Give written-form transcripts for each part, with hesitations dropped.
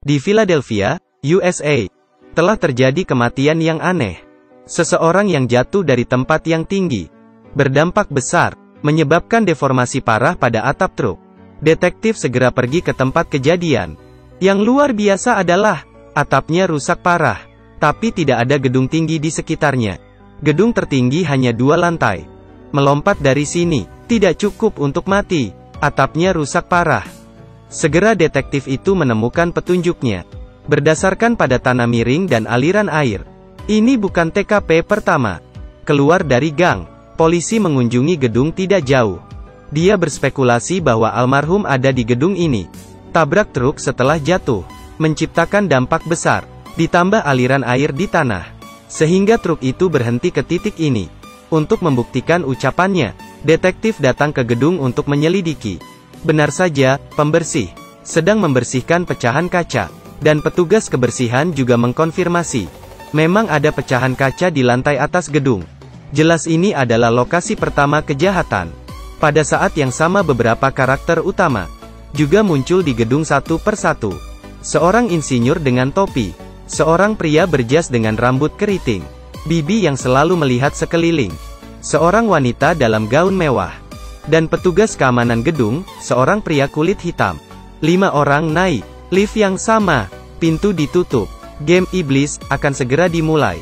Di Philadelphia, USA, telah terjadi kematian yang aneh. Seseorang yang jatuh dari tempat yang tinggi, berdampak besar, menyebabkan deformasi parah pada atap truk. Detektif segera pergi ke tempat kejadian. Yang luar biasa adalah, atapnya rusak parah, tapi tidak ada gedung tinggi di sekitarnya. Gedung tertinggi hanya 2 lantai. Melompat dari sini, tidak cukup untuk mati, atapnya rusak parah. Segera detektif itu menemukan petunjuknya. Berdasarkan pada tanah miring dan aliran air. Ini bukan TKP pertama. Keluar dari gang, polisi mengunjungi gedung tidak jauh. Dia berspekulasi bahwa almarhum ada di gedung ini. Tabrak truk setelah jatuh, menciptakan dampak besar, ditambah aliran air di tanah, sehingga truk itu berhenti ke titik ini. Untuk membuktikan ucapannya, detektif datang ke gedung untuk menyelidiki. Benar saja, pembersih sedang membersihkan pecahan kaca, dan petugas kebersihan juga mengkonfirmasi. Memang ada pecahan kaca di lantai atas gedung. Jelas ini adalah lokasi pertama kejahatan. Pada saat yang sama beberapa karakter utama juga muncul di gedung satu persatu. Seorang insinyur dengan topi, seorang pria berjas dengan rambut keriting, bibi yang selalu melihat sekeliling, seorang wanita dalam gaun mewah, dan petugas keamanan gedung, seorang pria kulit hitam. 5 orang naik lift yang sama, pintu ditutup. Game iblis akan segera dimulai.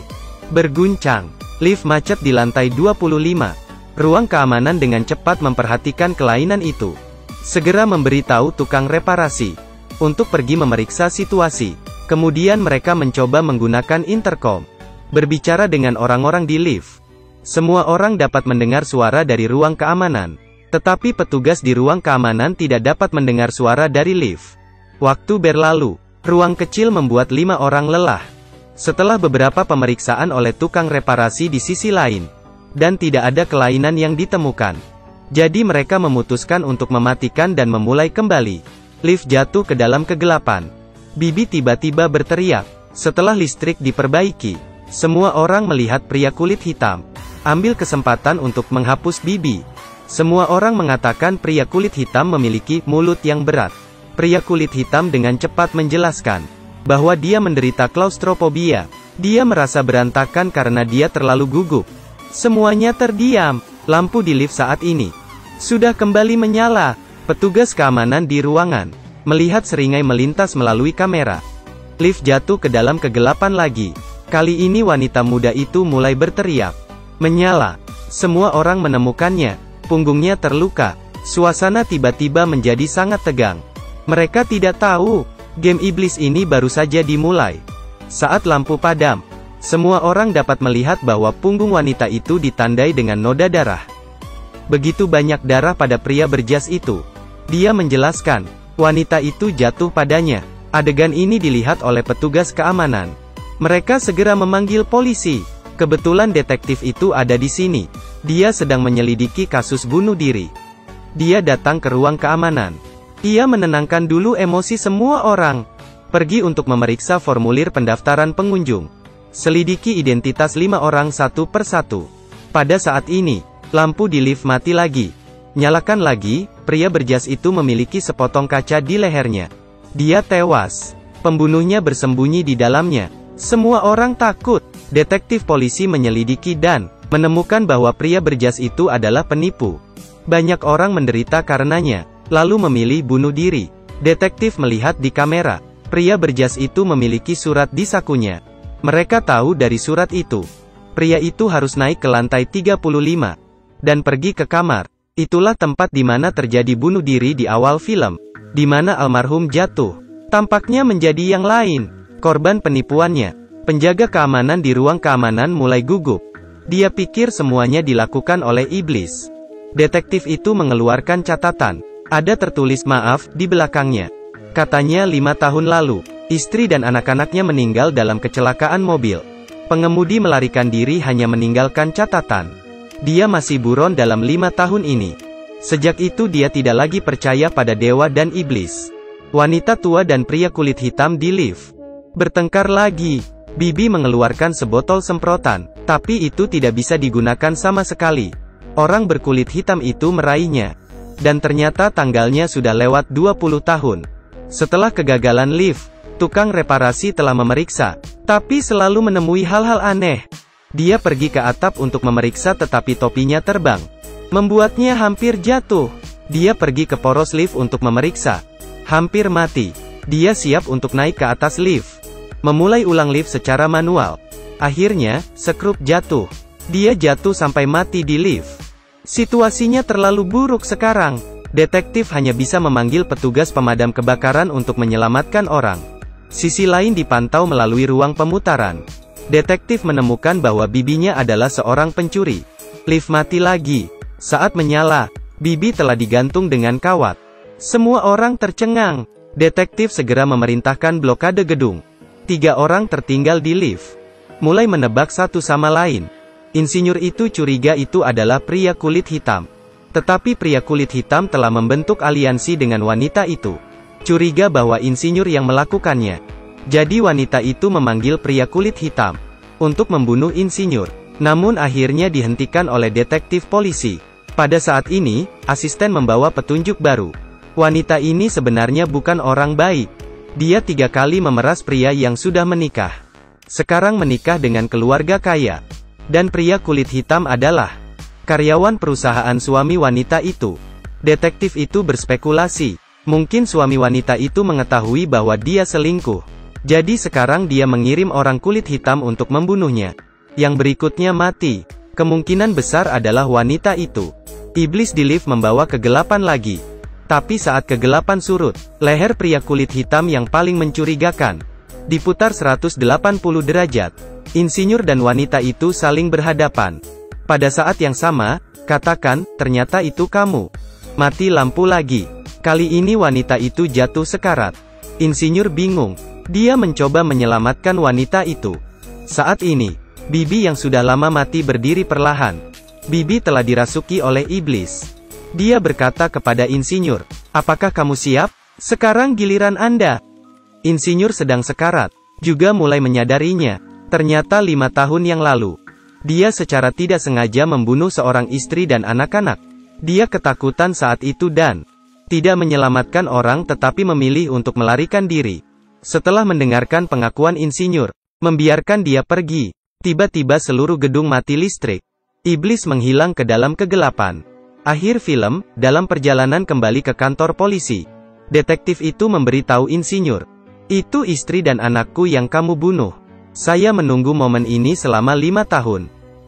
Berguncang, lift macet di lantai 25. Ruang keamanan dengan cepat memperhatikan kelainan itu. Segera memberitahu tukang reparasi untuk pergi memeriksa situasi. Kemudian mereka mencoba menggunakan intercom, berbicara dengan orang-orang di lift. Semua orang dapat mendengar suara dari ruang keamanan, tetapi petugas di ruang keamanan tidak dapat mendengar suara dari lift. Waktu berlalu, ruang kecil membuat 5 orang lelah. Setelah beberapa pemeriksaan oleh tukang reparasi di sisi lain, dan tidak ada kelainan yang ditemukan, jadi mereka memutuskan untuk mematikan dan memulai kembali. Lift jatuh ke dalam kegelapan. Bibi tiba-tiba berteriak. Setelah listrik diperbaiki, semua orang melihat pria kulit hitam ambil kesempatan untuk menghapus Bibi. Semua orang mengatakan pria kulit hitam memiliki mulut yang berat. Pria kulit hitam dengan cepat menjelaskan bahwa dia menderita klaustrofobia. Dia merasa berantakan karena dia terlalu gugup. Semuanya terdiam. Lampu di lift saat ini sudah kembali menyala. Petugas keamanan di ruangan melihat seringai melintas melalui kamera. Lift jatuh ke dalam kegelapan lagi. Kali ini wanita muda itu mulai berteriak. Menyala. Semua orang menemukannya. Punggungnya terluka. Suasana tiba-tiba menjadi sangat tegang. Mereka tidak tahu, game iblis ini baru saja dimulai. Saat lampu padam, semua orang dapat melihat bahwa punggung wanita itu ditandai dengan noda darah. Begitu banyak darah pada pria berjas itu. Dia menjelaskan, wanita itu jatuh padanya. Adegan ini dilihat oleh petugas keamanan. Mereka segera memanggil polisi. Kebetulan detektif itu ada di sini. Dia sedang menyelidiki kasus bunuh diri. Dia datang ke ruang keamanan. Ia menenangkan dulu emosi semua orang. Pergi untuk memeriksa formulir pendaftaran pengunjung. Selidiki identitas 5 orang satu persatu. Pada saat ini, lampu di lift mati lagi. Nyalakan lagi, pria berjas itu memiliki sepotong kaca di lehernya. Dia tewas. Pembunuhnya bersembunyi di dalamnya. Semua orang takut. Detektif polisi menyelidiki dan menemukan bahwa pria berjas itu adalah penipu. Banyak orang menderita karenanya, lalu memilih bunuh diri. Detektif melihat di kamera, pria berjas itu memiliki surat di sakunya. Mereka tahu dari surat itu, pria itu harus naik ke lantai 35, dan pergi ke kamar. Itulah tempat di mana terjadi bunuh diri di awal film, di mana almarhum jatuh. Tampaknya menjadi yang lain, korban penipuannya. Penjaga keamanan di ruang keamanan mulai gugup. Dia pikir semuanya dilakukan oleh iblis. Detektif itu mengeluarkan catatan. Ada tertulis maaf di belakangnya. Katanya 5 tahun lalu, istri dan anak-anaknya meninggal dalam kecelakaan mobil. Pengemudi melarikan diri hanya meninggalkan catatan. Dia masih buron dalam 5 tahun ini. Sejak itu dia tidak lagi percaya pada dewa dan iblis. Wanita tua dan pria kulit hitam di lift bertengkar lagi. Bibi mengeluarkan sebotol semprotan, tapi itu tidak bisa digunakan sama sekali. Orang berkulit hitam itu meraihnya. Dan ternyata tanggalnya sudah lewat 20 tahun. Setelah kegagalan lift, Tukang reparasi telah memeriksa, tapi selalu menemui hal-hal aneh. Dia pergi ke atap untuk memeriksa tetapi topinya terbang, membuatnya hampir jatuh. Dia pergi ke poros lift untuk memeriksa, hampir mati. Dia siap untuk naik ke atas lift, memulai ulang lift secara manual. Akhirnya, skrup jatuh. Dia jatuh sampai mati di lift. Situasinya terlalu buruk sekarang. Detektif hanya bisa memanggil petugas pemadam kebakaran untuk menyelamatkan orang. Sisi lain dipantau melalui ruang pemutaran. Detektif menemukan bahwa bibinya adalah seorang pencuri. Lift mati lagi. Saat menyala, bibi telah digantung dengan kawat. Semua orang tercengang. Detektif segera memerintahkan blokade gedung. 3 orang tertinggal di lift, mulai menebak satu sama lain. Insinyur itu curiga itu adalah pria kulit hitam. Tetapi pria kulit hitam telah membentuk aliansi dengan wanita itu. Curiga bahwa insinyur yang melakukannya. Jadi wanita itu memanggil pria kulit hitam untuk membunuh insinyur. Namun akhirnya dihentikan oleh detektif polisi. Pada saat ini, asisten membawa petunjuk baru. Wanita ini sebenarnya bukan orang baik. Dia 3 kali memeras pria yang sudah menikah. Sekarang menikah dengan keluarga kaya. Dan pria kulit hitam adalah karyawan perusahaan suami wanita itu. Detektif itu berspekulasi, mungkin suami wanita itu mengetahui bahwa dia selingkuh. Jadi sekarang dia mengirim orang kulit hitam untuk membunuhnya. Yang berikutnya mati. Kemungkinan besar adalah wanita itu. Iblis di lift membawa kegelapan lagi. Tapi saat kegelapan surut, leher pria kulit hitam yang paling mencurigakan diputar 180 derajat. Insinyur dan wanita itu saling berhadapan. Pada saat yang sama, katakan, ternyata itu kamu. Mati lampu lagi. Kali ini wanita itu jatuh sekarat. Insinyur bingung. Dia mencoba menyelamatkan wanita itu. Saat ini, bibi yang sudah lama mati berdiri perlahan. Bibi telah dirasuki oleh iblis. Dia berkata kepada insinyur, apakah kamu siap? Sekarang giliran Anda. Insinyur sedang sekarat, juga mulai menyadarinya. Ternyata 5 tahun yang lalu, dia secara tidak sengaja membunuh seorang istri dan anak-anak. Dia ketakutan saat itu dan tidak menyelamatkan orang tetapi memilih untuk melarikan diri. Setelah mendengarkan pengakuan insinyur, membiarkan dia pergi. Tiba-tiba seluruh gedung mati listrik. Iblis menghilang ke dalam kegelapan. Akhir film, dalam perjalanan kembali ke kantor polisi, detektif itu memberitahu insinyur, itu istri dan anakku yang kamu bunuh. Saya menunggu momen ini selama 5 tahun.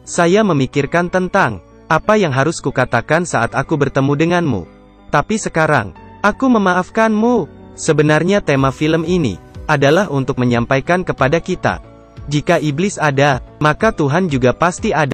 Saya memikirkan tentang apa yang harus kukatakan saat aku bertemu denganmu. Tapi sekarang, aku memaafkanmu. Sebenarnya tema film ini adalah untuk menyampaikan kepada kita, jika iblis ada, maka Tuhan juga pasti ada.